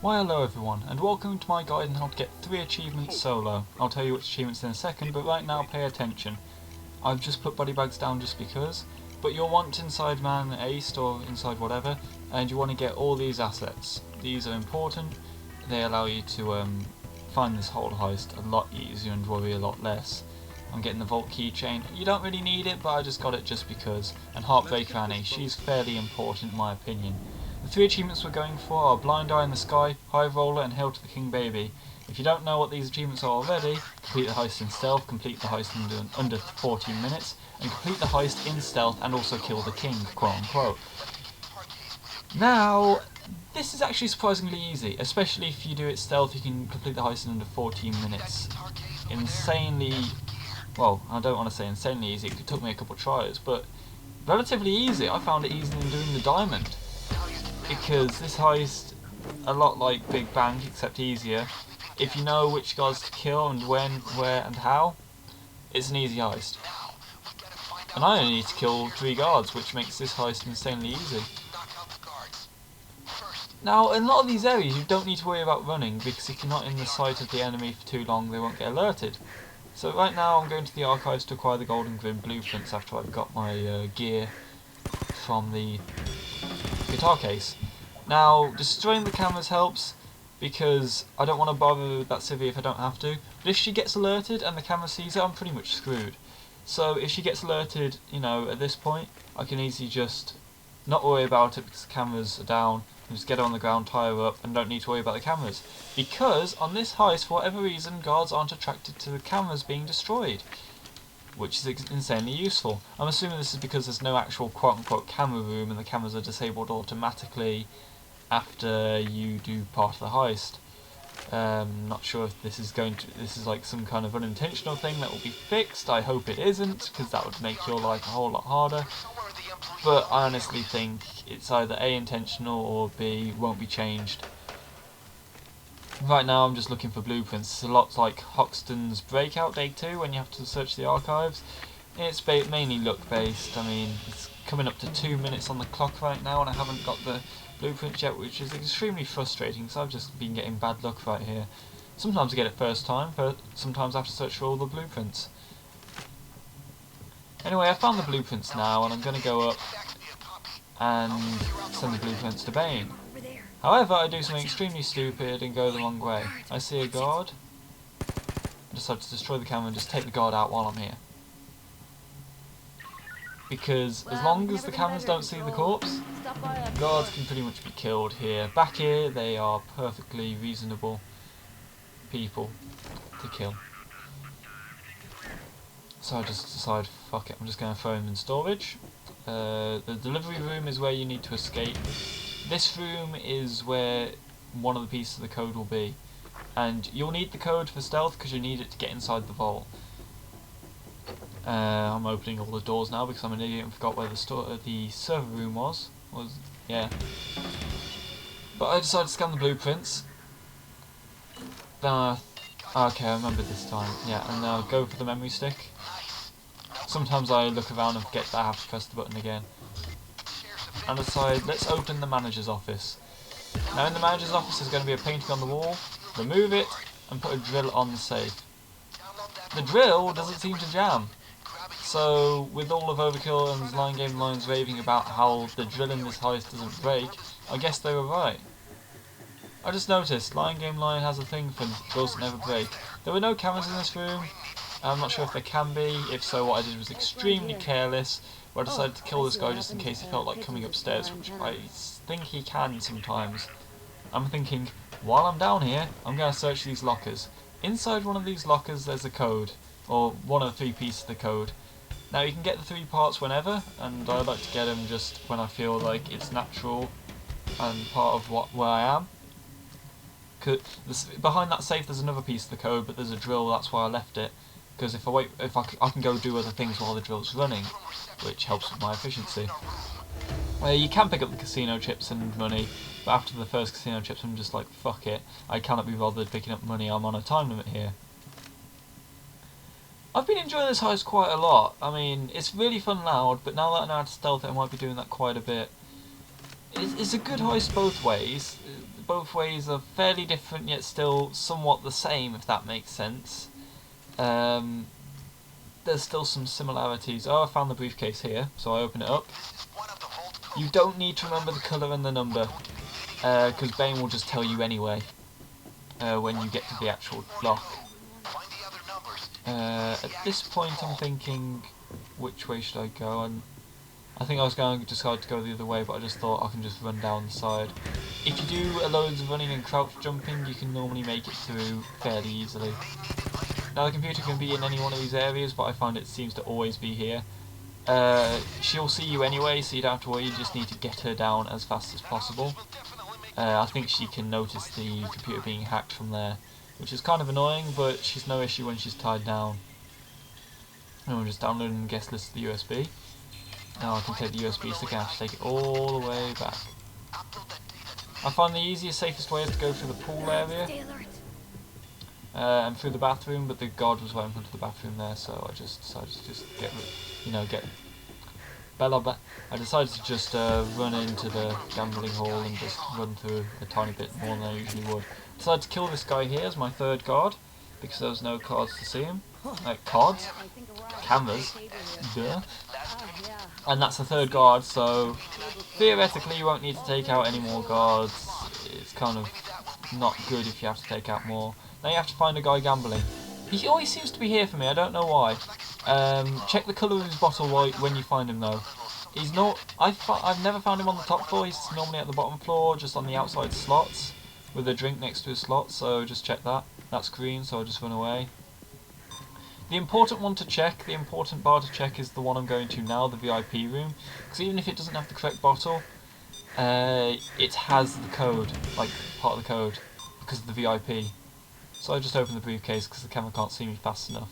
Why hello everyone, and welcome to my guide on how to get 3 achievements solo. I'll tell you which achievements in a second, but right now pay attention. I've just put body bags down just because, but you'll want inside man aced or inside whatever, and you want to get all these assets. These are important, they allow you to find this whole heist a lot easier and worry a lot less. I'm getting the vault keychain. You don't really need it, but I just got it just because. And Heartbreaker Annie, she's fairly important in my opinion. The 3 achievements we're going for are Blind Eye in the Sky, High Roller and Hail to the King Baby. If you don't know what these achievements are already, complete the heist in stealth, complete the heist in under 14 minutes, and complete the heist in stealth and also kill the king, quote unquote. Now, this is actually surprisingly easy, especially if you do it stealth. You can complete the heist in under 14 minutes. Insanely, well, I don't want to say insanely easy, it took me a couple of tries, but relatively easy. I found it easier than doing the diamond. Because this heist, a lot like Big Bang, except easier. If you know which guards to kill and when, where and how, it's an easy heist. And I only need to kill 3 guards, which makes this heist insanely easy. Now, in a lot of these areas you don't need to worry about running, because if you're not in the sight of the enemy for too long, they won't get alerted. So right now I'm going to the archives to acquire the Golden Grin blueprints after I've got my gear from the guitar case. Now, destroying the cameras helps, because I don't want to bother with that civvy if I don't have to. But if she gets alerted and the camera sees it, I'm pretty much screwed. So if she gets alerted, you know, at this point, I can easily just not worry about it because the cameras are down, and just get her on the ground, tie her up, and don't need to worry about the cameras. Because on this heist, for whatever reason, guards aren't attracted to the cameras being destroyed, which is insanely useful. I'm assuming this is because there's no actual quote-unquote camera room and the cameras are disabled automatically after you do part of the heist. Not sure if this is like some kind of unintentional thing that will be fixed. I hope it isn't, because that would make your life a whole lot harder. But I honestly think it's either A, intentional, or B, won't be changed. Right now I'm just looking for blueprints. It's a lot like Hoxton's Breakout Day 2 when you have to search the archives. It's mainly luck based. I mean, it's coming up to 2 minutes on the clock right now and I haven't got the blueprints yet, which is extremely frustrating because I've just been getting bad luck right here. Sometimes I get it first time, but sometimes I have to search for all the blueprints. Anyway, I found the blueprints now and I'm going to go up and send the blueprints to Bane. However, I do something extremely stupid and go the wrong way. I see a guard, I decide to destroy the camera and just take the guard out while I'm here. Because as long as the cameras don't see the corpse, guards can pretty much be killed here. Back here, they are perfectly reasonable people to kill. So I just decide, fuck it, I'm just going to throw them in storage. The delivery room is where you need to escape. This room is where one of the pieces of the code will be. And you'll need the code for stealth because you need it to get inside the vault. I'm opening all the doors now because I'm an idiot and forgot where the server room was. Yeah. But I decided to scan the blueprints. Then okay, I remember this time. Yeah, and now go for the memory stick. Sometimes I look around and forget that I have to press the button again. And decide, let's open the manager's office. Now in the manager's office there's going to be a painting on the wall. Remove it and put a drill on the safe. The drill doesn't seem to jam. So with all of Overkill and Line Game Lines raving about how the drill in this heist doesn't break, I guess they were right. I just noticed Line Game Line has a thing for drills that never break. There were no cameras in this room. I'm not sure if there can be. If so, what I did was extremely careless. Where I decided to kill this guy just in case he felt like coming upstairs, which I think he can sometimes. I'm thinking, while I'm down here, I'm going to search these lockers. Inside one of these lockers there's a code, or one of the 3 pieces of the code. Now you can get the 3 parts whenever, and I like to get them just when I feel like it's natural and part of where I am. Behind that safe there's another piece of the code, but there's a drill, that's why I left it. Because if I can go do other things while the drill's running, which helps with my efficiency. You can pick up the casino chips and money, but after the first casino chips I'm just like, fuck it, I cannot be bothered picking up money, I'm on a time limit here. I've been enjoying this heist quite a lot. I mean, it's really fun loud, but now that I know how to stealth it, I might be doing that quite a bit. It's a good heist both ways. both ways are fairly different, yet still somewhat the same, if that makes sense. There's still some similarities. Oh, I found the briefcase here, so I open it up. You don't need to remember the colour and the number, because Bane will just tell you anyway when you get to the actual block. At this point I'm thinking, which way should I go? And I think I was going to decide to go the other way, but I just thought I can just run down the side. If you do loads of running and crouch jumping, you can normally make it through fairly easily. Now the computer can be in any one of these areas, but I find it seems to always be here. She'll see you anyway, so you don't have to worry, you just need to get her down as fast as possible. I think she can notice the computer being hacked from there, which is kind of annoying, but she's no issue when she's tied down. And we're just downloading the guest list to the USB. Now I can take the USB stick and I have to take it all the way back. I find the easiest, safest way is to go through the pool area and through the bathroom, but the guard was right in front of the bathroom there, so I just decided to just I decided to just run into the gambling hall and just run through a tiny bit more than I usually would. I decided to kill this guy here as my third guard, because there was no cards to see him. Cards? Cameras. Duh. And that's the third guard, so theoretically you won't need to take out any more guards. It's kind of not good if you have to take out more. Now you have to find a guy gambling. He always seems to be here for me, I don't know why. Check the colour of his bottle when you find him though. He's not. I've never found him on the top floor, he's normally at the bottom floor, just on the outside slots, with a drink next to his slot, so just check that. That's green, so I'll just run away. The important one to check, the important bar to check is the one I'm going to now, the VIP room, because even if it doesn't have the correct bottle, it has the code, like part of the code, because of the VIP. So I just open the briefcase because the camera can't see me fast enough.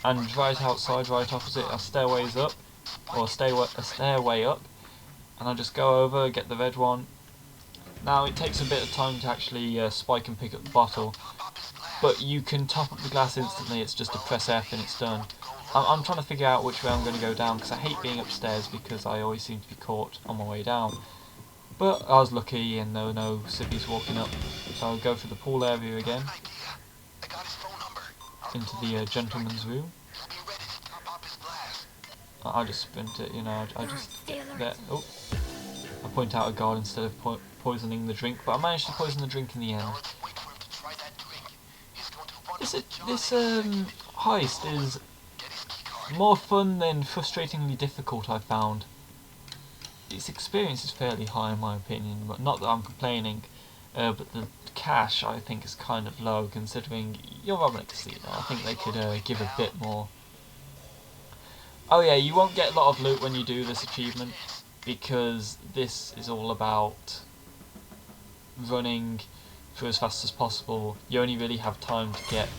And right outside, right opposite, a stairway's up, or a stairway up, and I just go over, get the red one. Now it takes a bit of time to actually spike and pick up the bottle, but you can top up the glass instantly. It's just to press F and it's done. I'm trying to figure out which way I'm going to go down, because I hate being upstairs because I always seem to be caught on my way down. But I was lucky and there were no civvies walking up, so I'll go through the pool area again, into the gentleman's room. I just sprint it, you know, I just get there. Oh, I point out a guard instead of poisoning the drink, but I managed to poison the drink in the end. This heist is more fun than frustratingly difficult, I found. Its experience is fairly high in my opinion, but not that I'm complaining, but the cash I think is kind of low considering you're robbing a casino. I think they could give a bit more. Oh yeah, you won't get a lot of loot when you do this achievement, because this is all about running through as fast as possible. You only really have time to get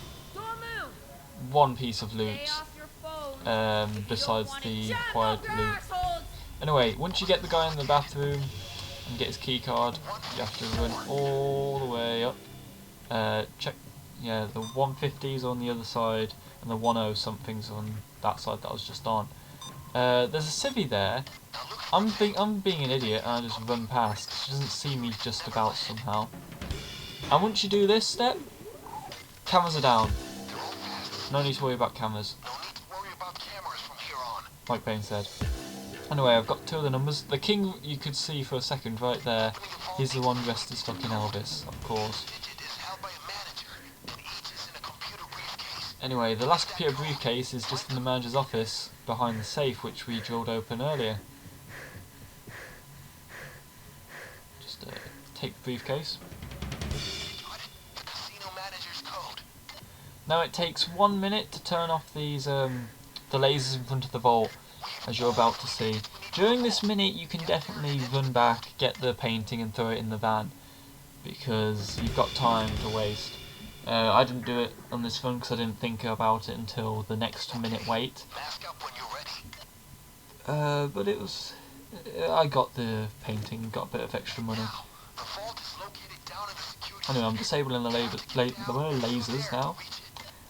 one piece of loot besides the required loot. Anyway, once you get the guy in the bathroom and get his key card, you have to run all the way up. Check, yeah, the 150's on the other side and the 10 something's on that side that I was just on. There's a civvy there. I'm being an idiot and I just run past. She doesn't see me just about somehow. And once you do this step, cameras are down. No need to worry about cameras. Like Bane said. Anyway, I've got two of the numbers. The king you could see for a second right there. He's the one dressed as fucking Elvis, of course. Anyway, the last computer briefcase is just in the manager's office behind the safe which we drilled open earlier. Just take the briefcase. Now it takes 1 minute to turn off these the lasers in front of the vault, as you're about to see. During this minute you can definitely run back, get the painting and throw it in the van, because you've got time to waste. I didn't do it on this run because I didn't think about it until the next minute wait. But it was... I got the painting, got a bit of extra money. Anyway, I'm disabling the lasers now.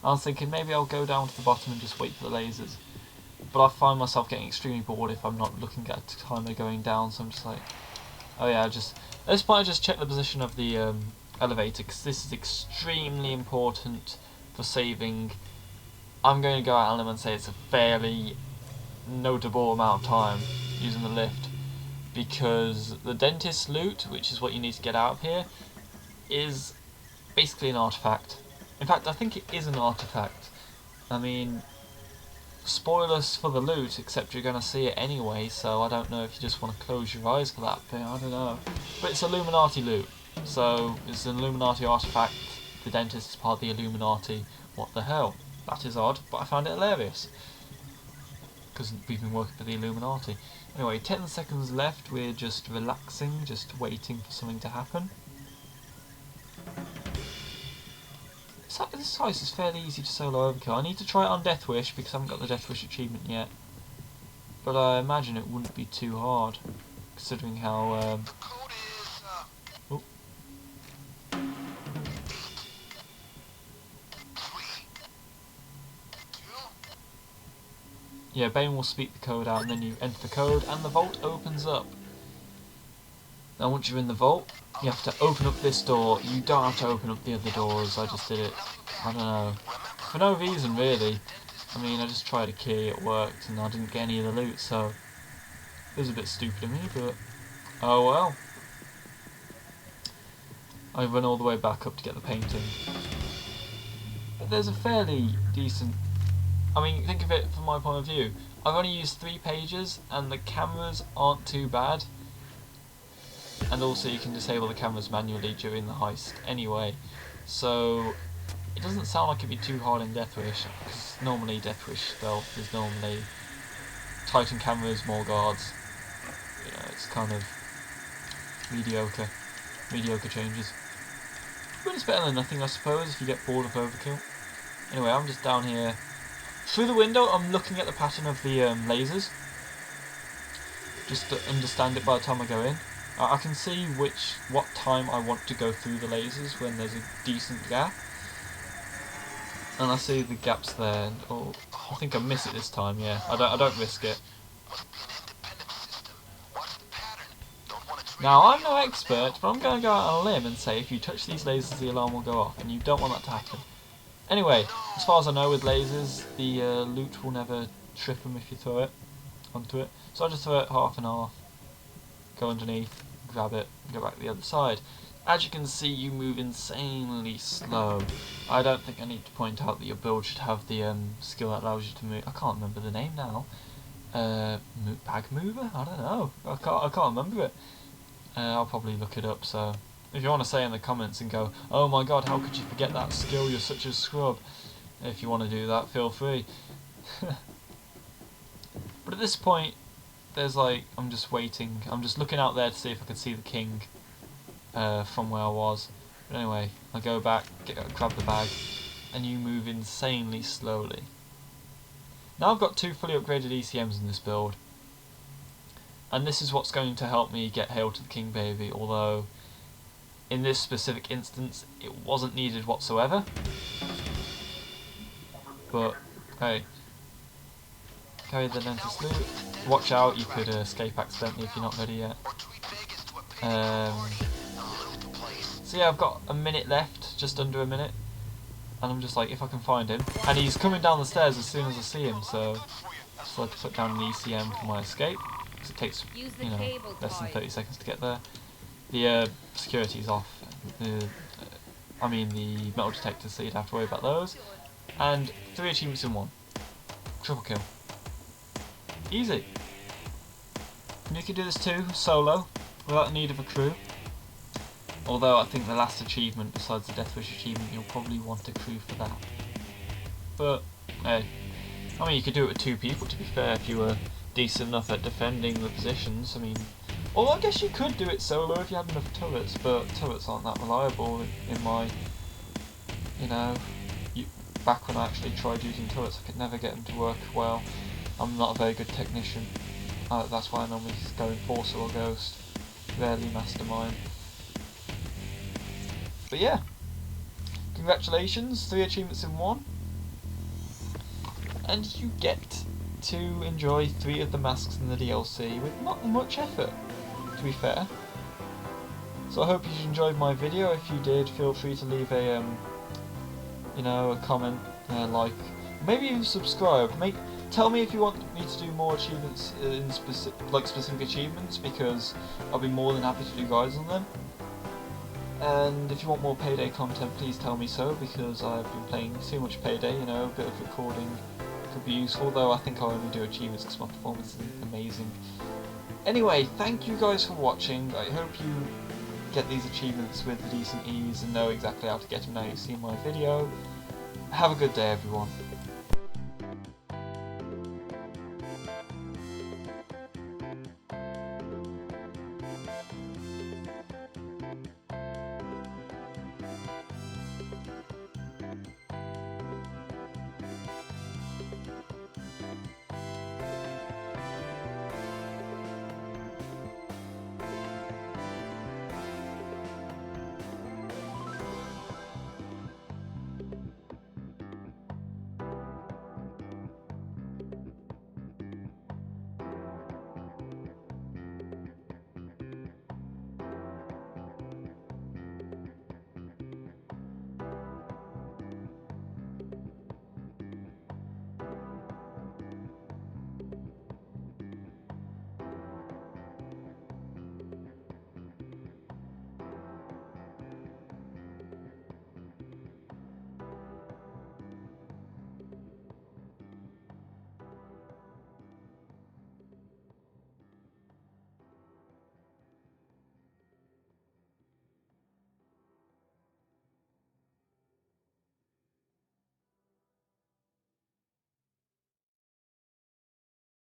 I was thinking maybe I'll go down to the bottom and just wait for the lasers. But I find myself getting extremely bored if I'm not looking at the timer going down, so I'm just like... Oh yeah, just At this point I just check the position of the elevator, because this is extremely important for saving. I'm going to go out on them and say it's a fairly notable amount of time using the lift, because the dentist's loot, which is what you need to get out of here, is basically an artifact. In fact, I think it is an artifact. I mean, spoilers for the loot, except you're going to see it anyway, so I don't know if you just want to close your eyes for that bit, I don't know. But it's Illuminati loot, so it's an Illuminati artifact. The dentist is part of the Illuminati. What the hell? That is odd, but I found it hilarious, because we've been working for the Illuminati. Anyway, 10 seconds left, we're just relaxing, just waiting for something to happen. This heist is fairly easy to solo overkill. I need to try it on Death Wish because I haven't got the Death Wish achievement yet. But I imagine it wouldn't be too hard, considering how... Oh. Yeah, Bane will speak the code out and then you enter the code and the vault opens up. Now once you're in the vault, you have to open up this door. You don't have to open up the other doors. I just did it, I don't know, for no reason really. I mean, I just tried a key, it worked, and I didn't get any of the loot, so it was a bit stupid of me, but oh well. I run all the way back up to get the painting. But there's a fairly decent... I mean, think of it from my point of view. I've only used 3 pages, and the cameras aren't too bad. And also you can disable the cameras manually during the heist anyway, so it doesn't sound like it'd be too hard in Death Wish, because normally Death Wish stealth is normally Titan cameras, more guards, you know, it's kind of mediocre changes. But it's better than nothing, I suppose, if you get bored of overkill. Anyway, I'm just down here. Through the window I'm looking at the pattern of the lasers, just to understand it by the time I go in. I can see what time I want to go through the lasers when there's a decent gap. And I see the gaps there, and oh, I think I miss it this time, yeah. I don't risk it. Now, I'm no expert, but I'm going to go out on a limb and say if you touch these lasers the alarm will go off, and you don't want that to happen. Anyway, as far as I know with lasers, the loot will never trip them if you throw it onto it. So I just throw it half and half. Go underneath, grab it, go back to the other side. As you can see, you move insanely slow. I don't think I need to point out that your build should have the skill that allows you to move. I can't remember the name now. Bag mover? I don't know. I can't remember it. I'll probably look it up. So if you want to say in the comments and go, "Oh my God, how could you forget that skill? You're such a scrub." If you want to do that, feel free. But at this point, there's like, I'm just waiting. I'm just looking out there to see if I can see the king from where I was. But anyway, I go back, grab the bag, and you move insanely slowly. Now I've got 2 fully upgraded ECMs in this build, and this is what's going to help me get Hail to the King Baby, although in this specific instance it wasn't needed whatsoever. But hey, carry the dentist loot. Watch out, you could escape accidentally if you're not ready yet. So yeah, I've got a minute left, just under a minute, and I'm just like, if I can find him. And he's coming down the stairs as soon as I see him, so I just like to put down an ECM for my escape, because it takes, you know, less than 30 seconds to get there. The security's off, I mean the metal detectors, so you'd have to worry about those. And 3 achievements in 1. Triple kill. Easy. And you can do this too, solo, without the need of a crew. Although I think the last achievement, besides the Death Wish achievement, you'll probably want a crew for that. But, hey, I mean you could do it with 2 people to be fair, if you were decent enough at defending the positions. I mean, although I guess you could do it solo if you had enough turrets, but turrets aren't that reliable in my, you know, back when I actually tried using turrets I could never get them to work well. I'm not a very good technician. That's why I normally go Enforcer or Ghost, rarely Mastermind. But yeah, congratulations, 3 achievements in 1. And you get to enjoy 3 of the masks in the DLC with not much effort, to be fair. So I hope you enjoyed my video. If you did, feel free to leave a you know, a comment, like, maybe even subscribe. Tell me if you want me to do more achievements in specific achievements, because I'll be more than happy to do guides on them. And if you want more Payday content, please tell me so, because I've been playing too much Payday. You know, a bit of recording could be useful, though I think I'll only do achievements because my performance is amazing. Anyway, thank you guys for watching. I hope you get these achievements with decent ease and know exactly how to get them now you've seen my video. Have a good day, everyone.